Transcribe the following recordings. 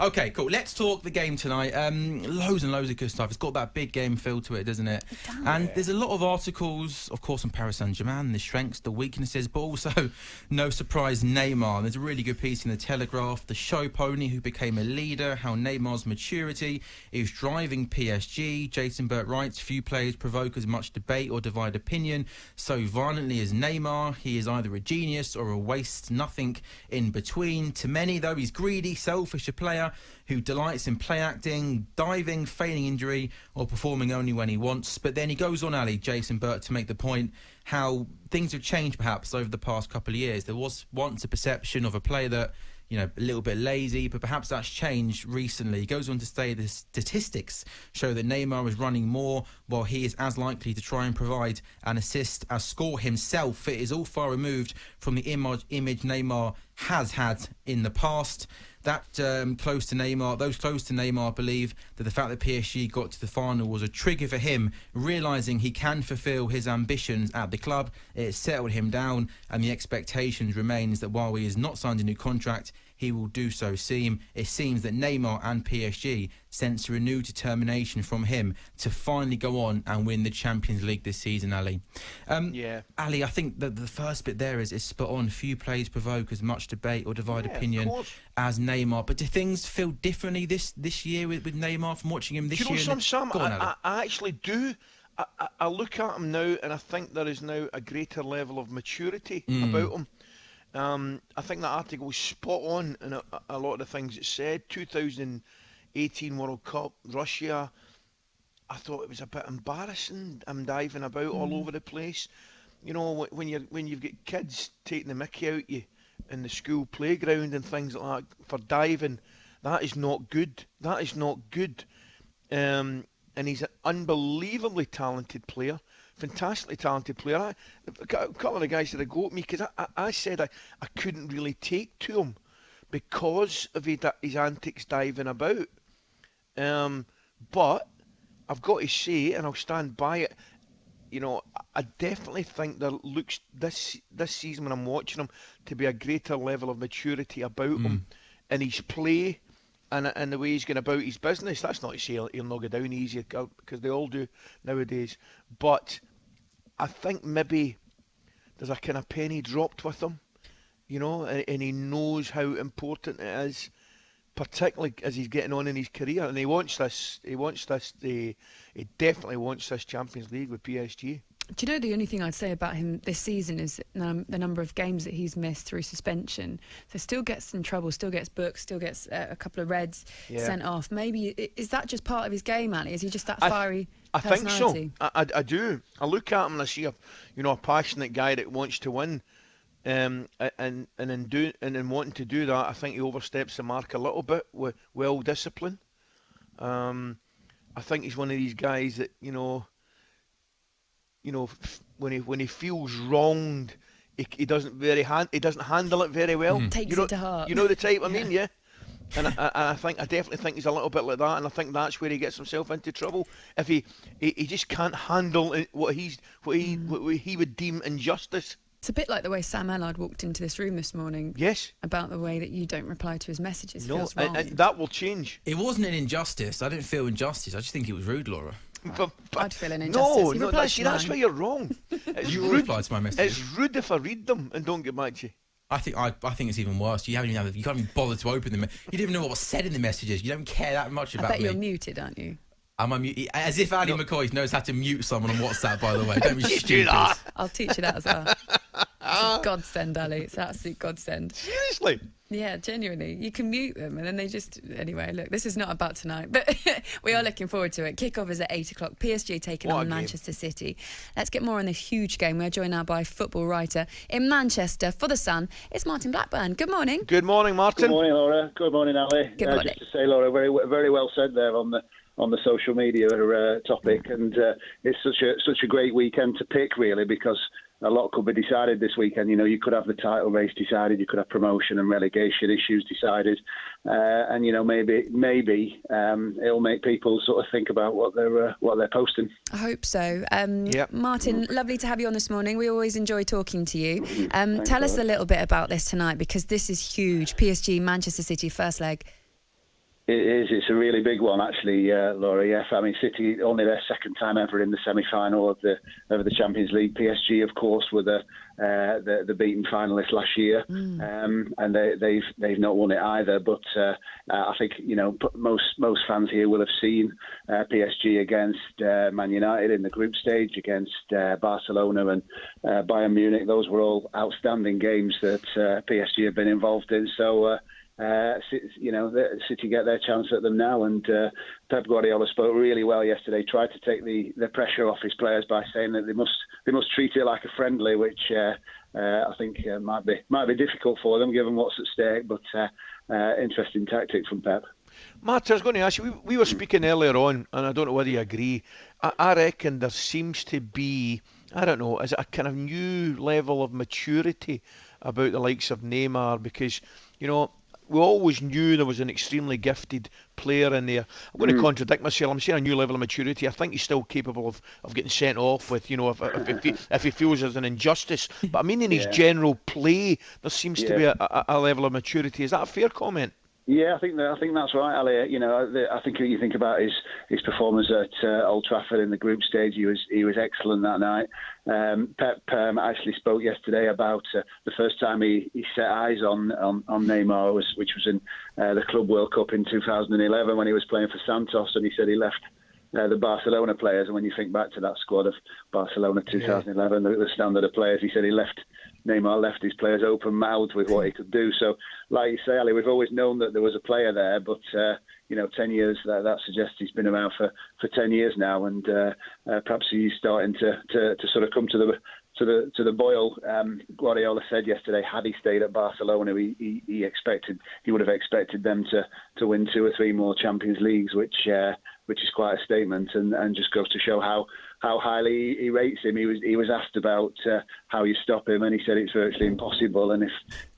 Okay, cool. Let's talk the game tonight. Loads and loads of good stuff. It's got that big game feel to it, doesn't it? It does. And there's a lot of articles, of course, on Paris Saint-Germain, the strengths, the weaknesses, but also, no surprise, Neymar. There's a really good piece in The Telegraph, the show pony who became a leader, how Neymar's maturity is driving PSG. Jason Burt writes, few players provoke as much debate or divide opinion so violently as Neymar. He is either a genius or a waste, nothing in between. To many, though, he's greedy, selfish, a player who delights in play acting, diving, feigning injury, or performing only when he wants. But then he goes on, Ali, Jason Burt, to make the point how things have changed perhaps over the past couple of years. There was once a perception of a player that, you know, a little bit lazy, but perhaps that's changed recently. He goes on to say the statistics show that Neymar is running more, while he is as likely to try and provide an assist as score himself. It is all far removed from the image Neymar has had in the past. That close to Neymar, those close to Neymar believe that the fact that PSG got to the final was a trigger for him, realising he can fulfil his ambitions at the club. It settled him down, and the expectations remains that while he has not signed a new contract, he will do so. It seems that Neymar and PSG sense a renewed determination from him to finally go on and win the Champions League this season, Ali. Ali, I think that the first bit there is spot on. Few players provoke as much debate or divide opinion as Neymar. But do things feel differently this year with Neymar from watching him this year? You know, Sam, I actually do. I look at him now and I think there is now a greater level of maturity about him. I think that article was spot on in a lot of the things it said. 2018 World Cup, Russia, I thought it was a bit embarrassing. I'm diving about all over the place. You know, when you've got kids taking the mickey out you in the school playground and things like that for diving, that is not good. That is not good. And he's an unbelievably talented player. Fantastically talented player. A couple of the guys that I go at me because I said I couldn't really take to him because of his antics diving about. But I've got to say, and I'll stand by it, you know, I definitely think there looks this season when I'm watching him to be a greater level of maturity about him in his play and the way he's going about his business. That's not to say he'll not go down easy because they all do nowadays. But I think maybe there's a kind of penny dropped with him, you know, and he knows how important it is, particularly as he's getting on in his career. And he definitely wants this Champions League with PSG. Do you know the only thing I'd say about him this season is the number of games that he's missed through suspension. So still gets in trouble, still gets booked, still gets a couple of reds sent off. Maybe, is that just part of his game, Ali? Is he just that fiery personality? I think so. I do. I look at him and I see a passionate guy that wants to win. And in wanting to do that, I think he oversteps the mark a little bit with discipline. I think he's one of these guys that, when he feels wronged, he doesn't handle it very well. Takes it to heart. You know the type I mean, yeah. And I definitely think he's a little bit like that, and I think that's where he gets himself into trouble. If he just can't handle what he would deem injustice. It's a bit like the way Sam Allard walked into this room this morning. Yes. About the way that you don't reply to his messages. No, feels wrong. That will change. It wasn't an injustice. I didn't feel injustice. I just think it was rude, Laura. But I'd feel an injustice. No, that's where you're wrong. You replied to my message. It's rude if I read them and don't get back to you. I think it's even worse. You can't even bother to open them. You didn't even know what was said in the messages. You don't care that much about me. I bet you're muted, aren't you? Am I muted? As if Ali McCoy knows how to mute someone on WhatsApp, by the way. Don't be stupid. Do that. I'll teach you that as well. It's a godsend, Ali. It's an absolute godsend. Seriously? Yeah, genuinely. You can mute them and then they just... Anyway, look, this is not about tonight, but we are looking forward to it. Kick-off is at 8 o'clock. PSG taking on Manchester City. Let's get more on this huge game. We're joined now by football writer in Manchester for The Sun. It's Martin Blackburn. Good morning. Good morning, Martin. Good morning, Laura. Good morning, Ali. Good morning. Just to say, Laura, very well said there on the social media topic, and it's such a great weekend to pick, really, because a lot could be decided this weekend. You know, you could have the title race decided, you could have promotion and relegation issues decided, and maybe it'll make people sort of think about what they're posting. I hope so. Martin, lovely to have you on this morning. We always enjoy talking to you. Tell us a little bit about this tonight, because this is huge. PSG, Manchester City, first leg. It is. It's a really big one, actually, Laura. Yeah, I mean, City only their second time ever in the semi-final of the Champions League. PSG, of course, were the beaten finalists last year, and they've not won it either. But I think most fans here will have seen PSG against Man United in the group stage, against Barcelona and Bayern Munich. Those were all outstanding games that PSG have been involved in. So. City get their chance at them now, and Pep Guardiola spoke really well yesterday. Tried to take the pressure off his players by saying that they must treat it like a friendly, which I think might be difficult for them given what's at stake. But interesting tactic from Pep. Matt, I was going to ask you. We were speaking earlier on, and I don't know whether you agree. I reckon there seems to be, I don't know, is it a kind of new level of maturity about the likes of Neymar? Because we always knew there was an extremely gifted player in there. I'm going to contradict myself. I'm saying a new level of maturity. I think he's still capable of getting sent off with, if he feels there's an injustice. But I mean, in his general play, there seems to be a level of maturity. Is that a fair comment? Yeah, I think that's right, Ali. I think you think about his performance at Old Trafford in the group stage. He was excellent that night. Pep actually spoke yesterday about the first time he set eyes on Neymar, which was in the Club World Cup in 2011 when he was playing for Santos, and he said he left the Barcelona players. And when you think back to that squad of Barcelona 2011, the standard of players, he said Neymar left his players open-mouthed with what he could do. So, like you say, Ali, we've always known that there was a player there, but 10 years that suggests he's been around for 10 years now, and perhaps he's starting to sort of come to the boil. Guardiola said yesterday, had he stayed at Barcelona, he would have expected them to win 2 or 3 more Champions Leagues, which is quite a statement, and just goes to show how highly he rates him. He was asked about how you stop him, and he said it's virtually impossible. And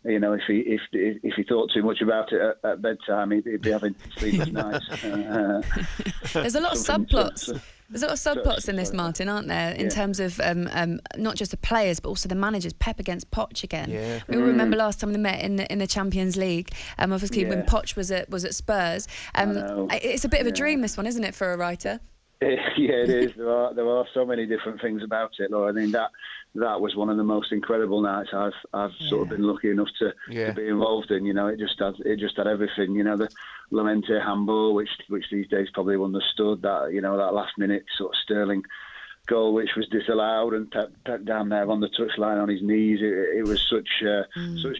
if he thought too much about it at bedtime, he'd be having sleepless nights. There's a lot of subplots. There's a lot of subplots in this, Martin, aren't there? In terms of not just the players, but also the managers. Pep against Poch again. Yeah. We all remember last time they met in the Champions League. Obviously, when Poch was at Spurs. It's a bit of a dream, this one, isn't it, for a writer? Yeah, it is. There are so many different things about it, Laura. I mean, that was one of the most incredible nights I've sort of been lucky enough to be involved in. It just had everything. The Lamente handball, which these days probably understood, that that last minute sort of Sterling goal which was disallowed, and Pep down there on the touchline on his knees. It was such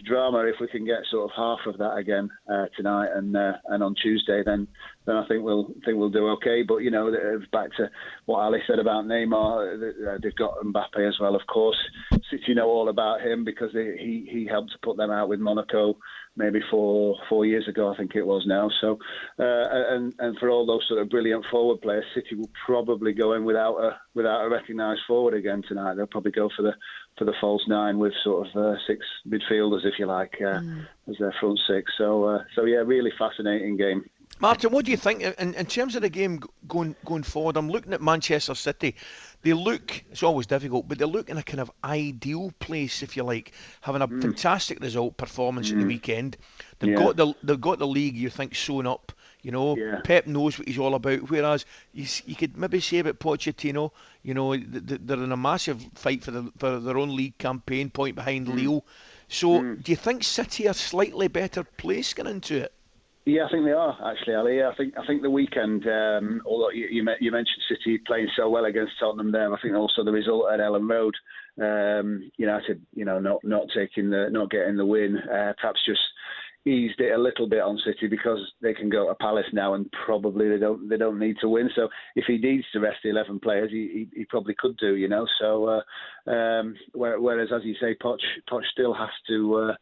drama. If we can get sort of half of that again tonight and on Tuesday, then I think we'll do okay. But back to what Ali said about Neymar, they've got Mbappe as well, of course. City know all about him because he helped to put them out with Monaco maybe 4 years ago, I think it was now. So and for all those sort of brilliant forward players, City will probably go in without a recognised forward again tonight. They'll probably go for the false 9 with sort of 6 midfielders, if you like, as their front 6. So yeah, really fascinating game. Martin, what do you think in terms of the game going forward? I'm looking at Manchester City. They look, it's always difficult, but they look in a kind of ideal place, if you like, having a fantastic performance at the weekend. They've got the league, you think, sewn up. Pep knows what he's all about. Whereas you could maybe say about Pochettino, they're in a massive fight for their own league campaign, point behind Lille. So do you think City are slightly better placed going into it? Yeah, I think they are, actually, Ali. I think the weekend, although you mentioned City playing so well against Tottenham there, I think also the result at Ellen Road, United, not getting the win, perhaps just eased it a little bit on City because they can go to Palace now and probably they don't need to win. So if he needs to rest the 11 players, he probably could do, So whereas, as you say, Poch still has to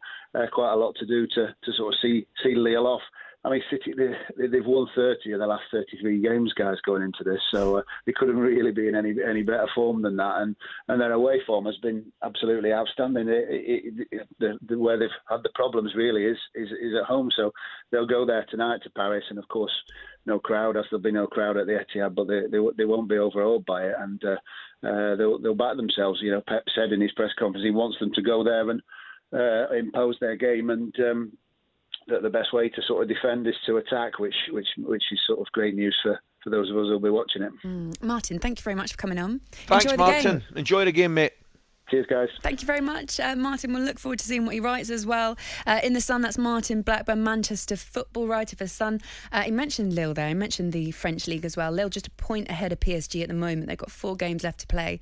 quite a lot to do to sort of see Lille off. I mean, City, they've won 30 of the last 33 games, guys, going into this. So they couldn't really be in any better form than that. And their away form has been absolutely outstanding. Where they've had the problems really is at home. So they'll go there tonight to Paris, and of course, no crowd, as there'll be no crowd at the Etihad, but they won't be overawed by it, and they'll back themselves. Pep said in his press conference he wants them to go there and impose their game, and that the best way to sort of defend is to attack, which is sort of great news for those of us who'll be watching it. Martin, thank you very much for coming on. Thanks, Enjoy Martin. Game. Enjoy the game, mate. Cheers, guys. Thank you very much, Martin. We'll look forward to seeing what he writes as well. In The Sun, that's Martin Blackburn, Manchester football writer for Sun. He mentioned Lille there. He mentioned the French league as well. Lille just a point ahead of PSG at the moment. They've got 4 games left to play.